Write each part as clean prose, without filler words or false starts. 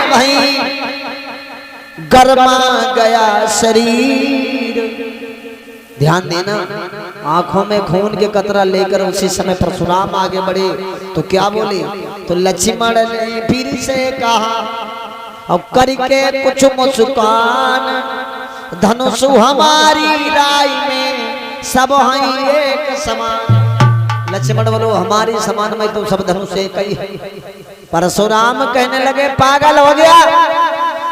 भाई गरमा गया शरीर। ध्यान देना, आंखों में खून के कतरा लेकर उसी समय परशुराम आगे बढ़े तो क्या बोले? तो लक्ष्मण ने फिर से कहा अब करके कुछ मुस्कान, धनुषु हमारी राय में सब हैं एक समान। लक्ष्मण बोलो हमारी समान में तो सब धनुष एक ही है। परशुराम कहने लगे पागल हो गया,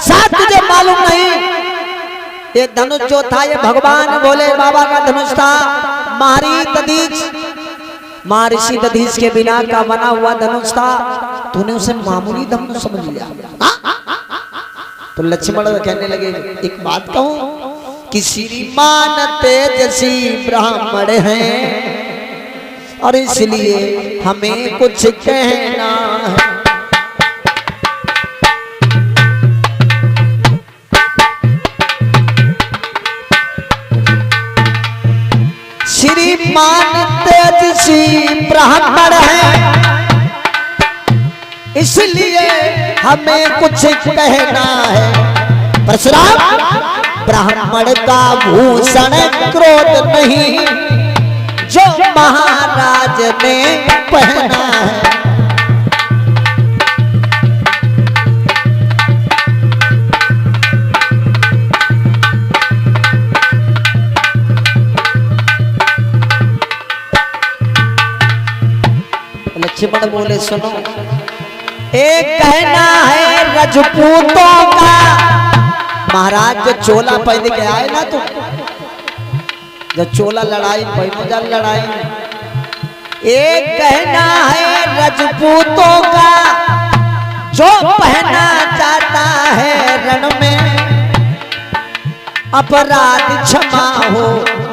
साथ तुझे मालूम नहीं ये धनुष जो था ये भगवान भोले बाबा का धनुष था। महर्षि दधीच के बिना का बना हुआ धनुष था, तूने उसे मामूली धनुष समझ लिया। तो लक्ष्मण कहने लगे एक बात कहूं कि श्रीमान तेजसी ब्राह्मण हैं और इसलिए हमें कुछ कहना है। श्रीमान तेजसी ब्राह्मण है इसलिए हमें कुछ कहना है। परशुराम ब्राह्मण का भूषण क्रोध नहीं जो महाराज ने पहना है। लक्ष्मण बोले सुनो, एक कहना है रजपूतों का। महाराज जो चोला पहन के आए ना, तो जो चोला लड़ाई पहनो जा लड़ाई। एक कहना है रजपूतों का जो पहना जाता है रण में, अपराध क्षमा हो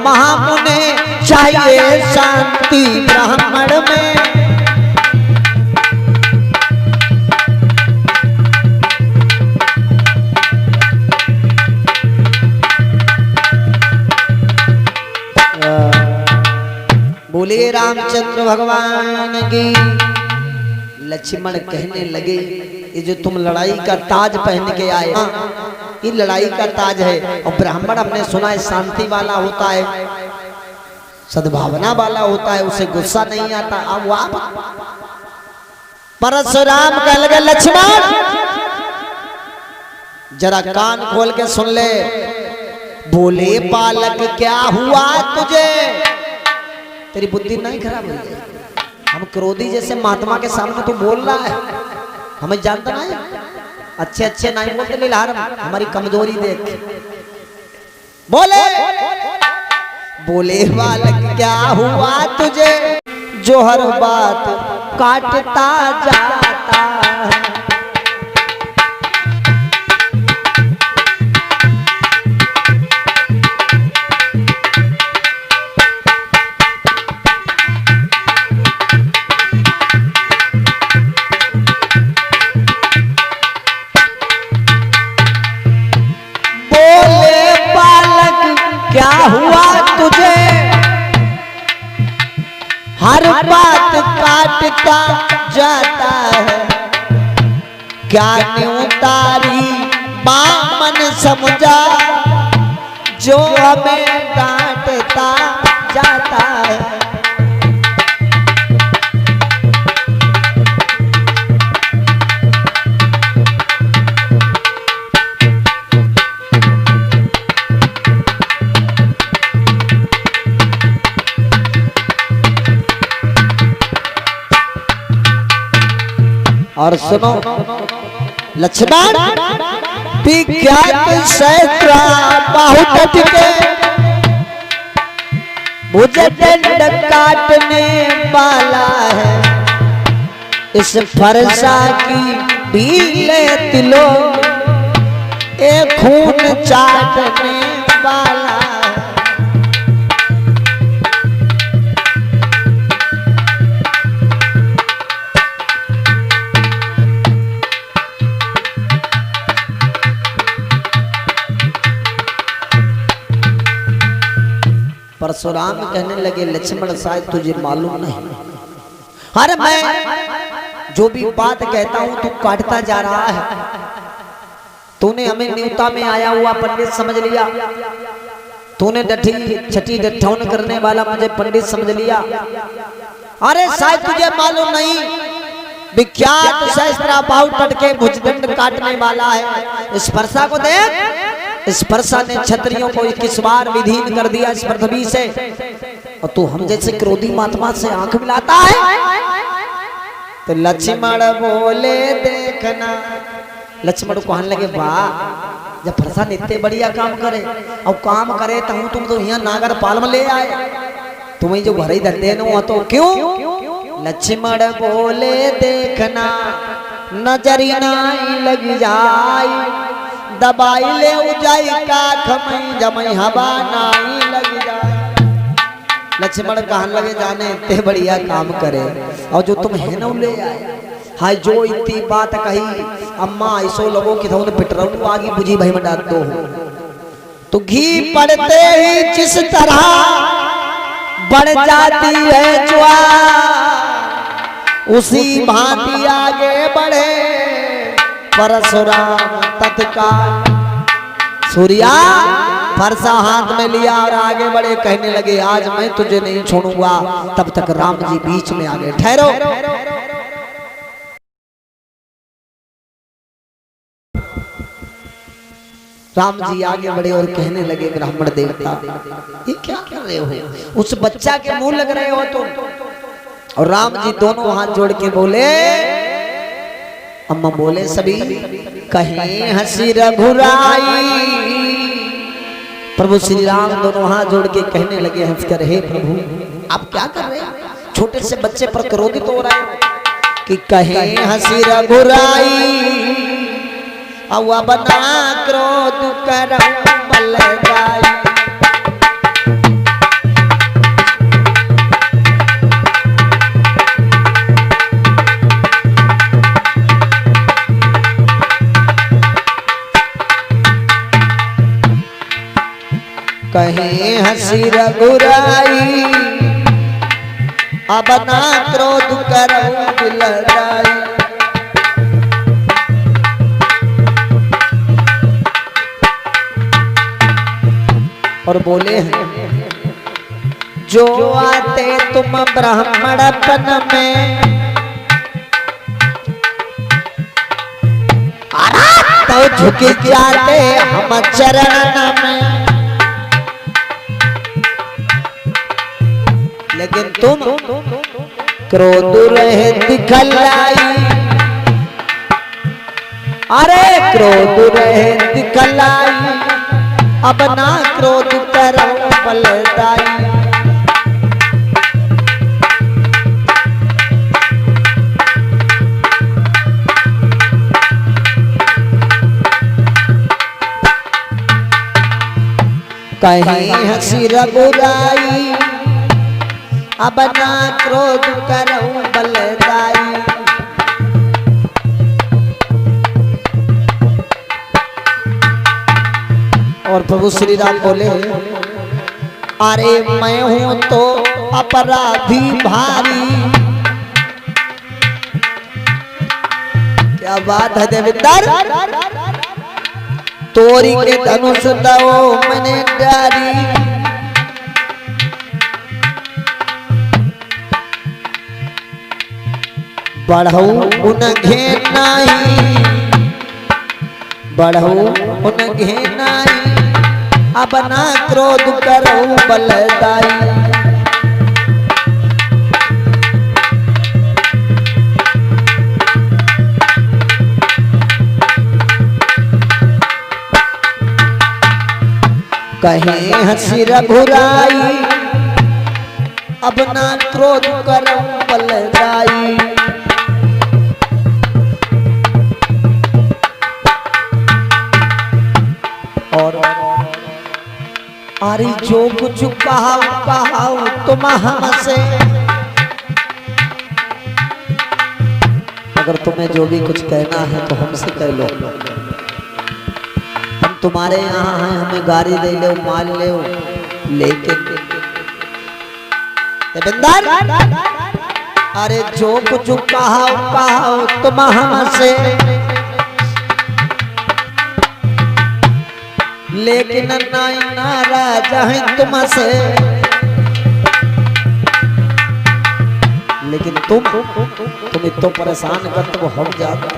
महामुने चाहिए शांति ब्राह्मण में। बोले रामचंद्र भगवान की। लक्ष्मण कहने लगे ये जो तुम लड़ाई का ताज पहन के आए, ये लड़ाई का ताज है और ब्राह्मण हमने सुना है शांति वाला होता है, सद्भावना वाला होता है, उसे गुस्सा नहीं आता। अब आप परशुराम कह लगे लक्ष्मण जरा कान खोल के सुन ले। बोले बालक क्या हुआ तुझे? तेरी बुद्धि नहीं खराब हुई है? हम क्रोधी जैसे महात्मा के सामने तू बोल रहा है, हमें जानता नहीं? अच्छे अच्छे नहीं बोलते लीलार, हमारी कमजोरी देख। बोले बोले बालक क्या हुआ तुझे जो हर बात काटता जाता है? क्या हुआ तुझे हर बात काटता जाता है? क्या न्यूतारी बामन समझा जो हमें डांटता जाता है? और सुनो लक्ष्मण विख्यात सहस्रा बाहुबट के मुझे दंड काटने वाला है। इस फरसा की भीले तिलो एक खून चाटने वाला है। परशुराम कहने लगे लक्ष्मण शायद तुझे मालूम नहीं, अरे मैं जो भी बात कहता हूं तू काटता जा रहा है। तूने हमें न्यूता में आया हुआ पंडित समझ लिया, तूने डठी छठी डठौन करने वाला मुझे पंडित समझ लिया। अरे शायद तुझे मालूम नहीं, विख्यात सहस्त्रा बाहु तट के भुजदंड काटने वाला है। इस फरसा को देख, इस फरसा ने क्षत्रियों को 21 बार विधीन कर दिया इस पृथ्वी से, और तू हम जैसे क्रोधी महात्मा से आंख मिलाता है। तो लक्ष्मण बोले देखना, लक्ष्मण को कहने लगे वाह, जब फरसा इतने बढ़िया काम करे और काम करे तो हूँ तुम तो यहाँ नागर पाल में ले आए, तुम्हें जो भरे धंधे न तो क्यों? लक्ष्मण बोले देखना नजरी नाई लग जाई, दबाई ले उजाई का खमई जमई हवा नाई लग जाए। लक्ष्मण कहने लगे जाने इतने बढ़िया काम करे और जो तुम है न ले आए। हाय जो इतनी बात कही अम्मा ऐसो लोगों की थोन पिटरू आगे बुझी भाई में डाल दो। तो घी पड़ते ही जिस तरह बढ़ जाती है ज्वार, उसी भांति आगे बढ़े परशुराम तत्काल। सूर्या फरसा हाथ में लिया और आगे बढ़े, कहने लगे आज मैं तुझे नहीं छोड़ूंगा। तब तक राम जी बीच में आ गए, ठहरो। राम जी आगे बढ़े और कहने लगे ब्राह्मण देवता ये क्या कर रहे हो, उस बच्चा के मुंह लग रहे हो तुम। और राम जी दोनों हाथ जोड़ के बोले, अम्मा बोले सभी कहीं हंसी रघुराई। प्रभु श्री राम दोनों हाथ जोड़ के कहने लगे हंस कर, हे प्रभु आप क्या कर रहे हैं, छोटे से बच्चे पर क्रोधित हो रहे हैं कि कहीं हंसी रघुराई, अब बना क्रोध कर बल जाई। कहीं हंसी रघुराई, अब ना क्रोध कर बल जाई। और बोले हैं जो आते तुम ब्राह्मणपन में, तो झुक जाते हम चरण में, लेकिन तुम क्रोध रहे दिखलाई। अरे क्रोध रहे दिखलाई, अब ना क्रोध करो बलदाई। कहीं हंसी रघुराई, अब ना क्रोध करो बलदाई। और प्रभु श्री राम बोले, अरे मैं हूं तो अपराधी भारी। क्या बात है देविंदर, तोरी के धनुष दो मैंने डारी। बढ़ऊ उनघे नहीं, बढ़ऊ उनघे नहीं, अब ना क्रोध करो बलदाई। कहीं हंसी रघुराई, अब ना क्रोध करो बलदाई। और अरे जो कुछ कहाओ तुम हमसे, अगर तुम्हें जो भी कुछ कहना है तो हमसे कह लो। हम तुम्हारे यहाँ हैं, हमें गाड़ी दे लो, मान लो, लेकिन अरे जो कुछ कहाओ तुम हमसे, लेकिन नहीं नाराज हैं तुमसे, लेकिन तुम इतो परेशान कर तो हम जाता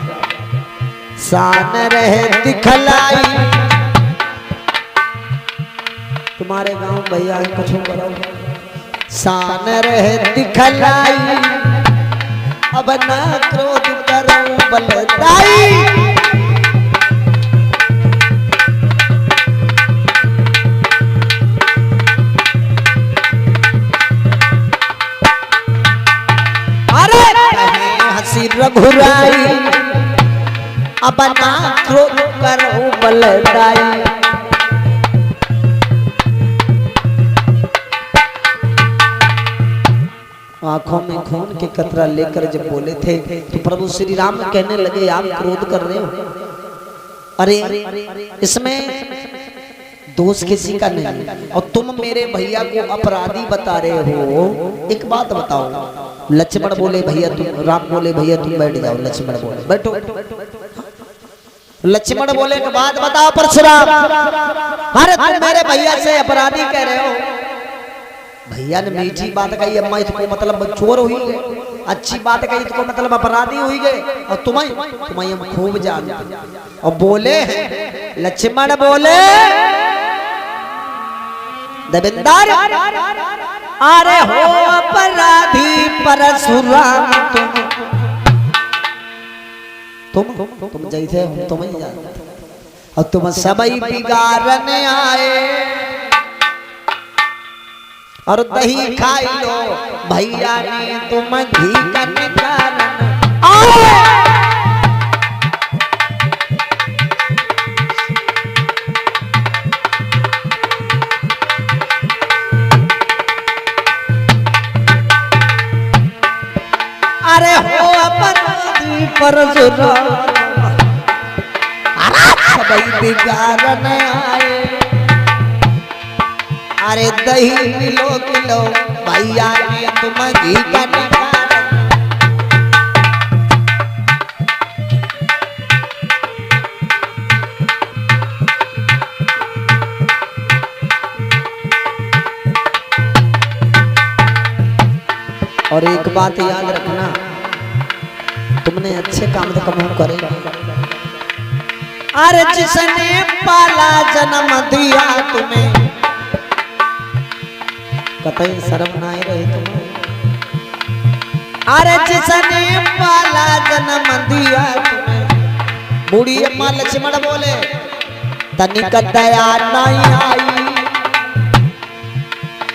शान रहे दिखलाई। तुम्हारे गांव भैया कुछ करो शान रहे दिखलाई, अब ना क्रोध करो बलदाई। रघुराई अब ना क्रोध करो बलदाई। आंखों में खून के कतरा लेकर जब बोले थे तो प्रभु श्री राम कहने लगे आप क्रोध कर रहे हो, अरे इसमें दोष किसी का नहीं, और तुम मेरे भैया को अपराधी बता रहे हो। एक बात बताओ, लक्ष्मण बोले भैया तुम, राम बोले भैया तुम बैठ जाओ, लक्ष्मण बोले बैठो। लक्ष्मण बोले के बाद बताओ परशुराम, अरे तुम मेरे भैया से अपराधी कह रहे हो। भैया ने मीठी बात कही, अम्मा इसको मतलब चोर हुई गए, अच्छी बात कही इसको मतलब अपराधी हुई गए, और तुम्हें हम खूब जानते। और बोले लक्ष्मण बोले देवेंद्र अरे हो अपराधी परशुराम तुम जैसे हम तुम्हें जानते, और तुम सबई बिगाड़ने आए, और दही खाई लो भैया ने तुम घी का निकालन आए। अरे हो अपराधी परशुराम सबई बिगाड़ने आए, अरे दही किलो किलो भैया ने तुम घी का निकालन। और एक बात याद रखना, तुमने अच्छे काम तो कम करे, अरे जिसने पाला जन्म दिया तुम्हें कतई शर्म ना रही तुम्हें, अरे जिसने पाला जन्म दिया तुम्हें। बूढ़ी अम्मा लक्ष्मण बोले तनिक दया नहीं आई,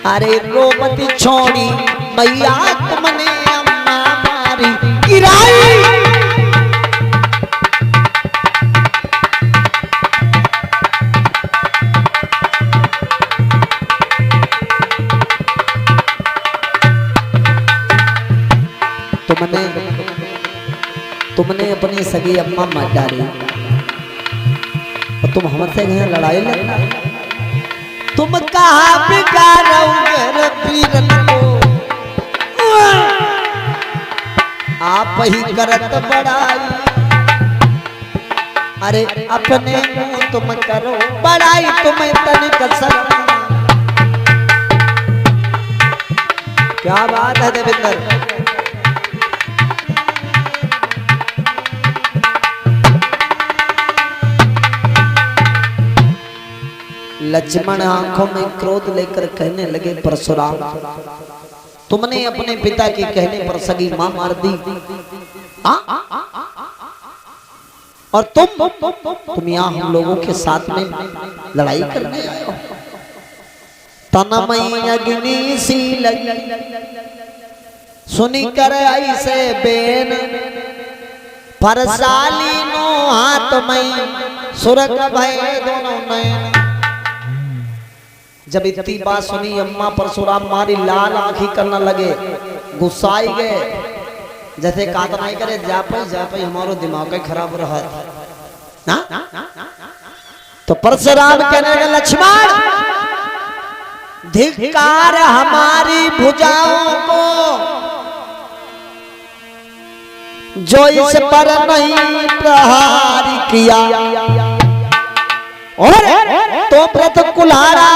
अरे रोमती छोड़ी मैया तुमने अम्मा मारी गिराई। तुमने अपनी सगी अम्मा मार डाली, और तुम हमसे गए लड़ाई लड़ना। तुम कहा बिगाड़ोगे पीरन को, आप ही करत बड़ाई, अरे अपने मुंह तुम करो बड़ाई, तुम्हें तनिक शर्म। क्या बात है देवेंद्र, लक्ष्मण आंखों में क्रोध लेकर कहने लगे परशुराम तुमने अपने पिता के कहने पर सगी मां मार दी, और तुम यहाँ हम लोगों के साथ में लड़ाई करने आए हो। तनमई अग्नि सी लगी सुनी कर ऐसे बेन, परसाली नो हाथ मई सुरग भय दोनों नयन। जब इतनी बात सुनी अम्मा परशुराम मारी लाल आंखी करने लगे, गुस्साई गए, जैसे कातनाई करे जा पे हमारो दिमाग खराब रहा ना। तो परशुराम कहने लगे लक्ष्मण धिक्कार हमारी भुजाओं को, जो इस पर नहीं प्रहार किया, और तो व्रत कुल्हाड़ा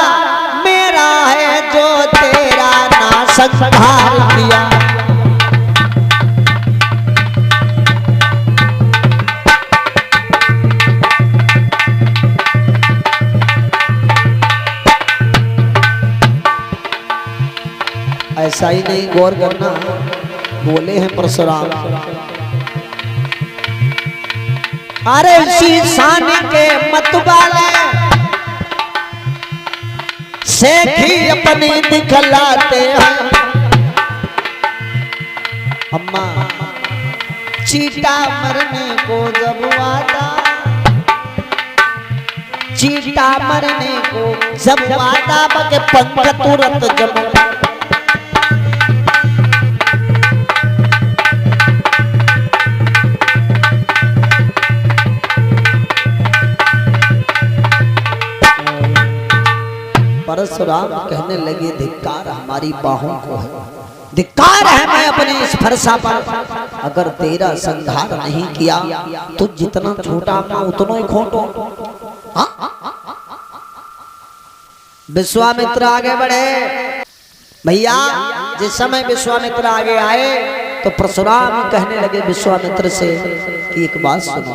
मेरा है जो तेरा ना संहार किया। ऐसा ही नहीं, गौर करना, बोले हैं परशुराम, अरे शीशान के मतवाले सेखी अपनी दिखलाते हैं। अम्मा चीटा मरने को जब वादा, चीटा मरने को जब वादा बके पंख तुरंत जब। परशुराम कहने लगे धिक्कार हमारी बाहों को है, धिक्कार है मैं अपने इस फरसा पर, अगर तेरा संहार नहीं किया तो जितना छोटा मैं उतना ही खोटो। विश्वामित्र आगे बढ़े। भैया जिस समय विश्वामित्र आगे आए तो परशुराम कहने लगे विश्वामित्र से कि एक बात सुनो,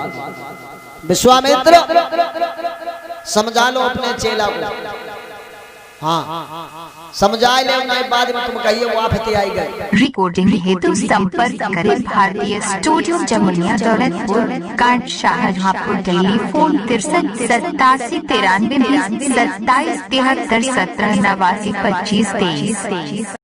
विश्वामित्र समझा लो अपने चेला को, हाँ समझा ले, बाद में तुम कहिए वो आप आई गए। रिकॉर्डिंग हेतु संपर्क करें भारतीय स्टूडियो जमुनिया दौलतपुर कांड शाहजहांपुर दिल्ली। फोन 63 87 93 27 73 17 89 25 23।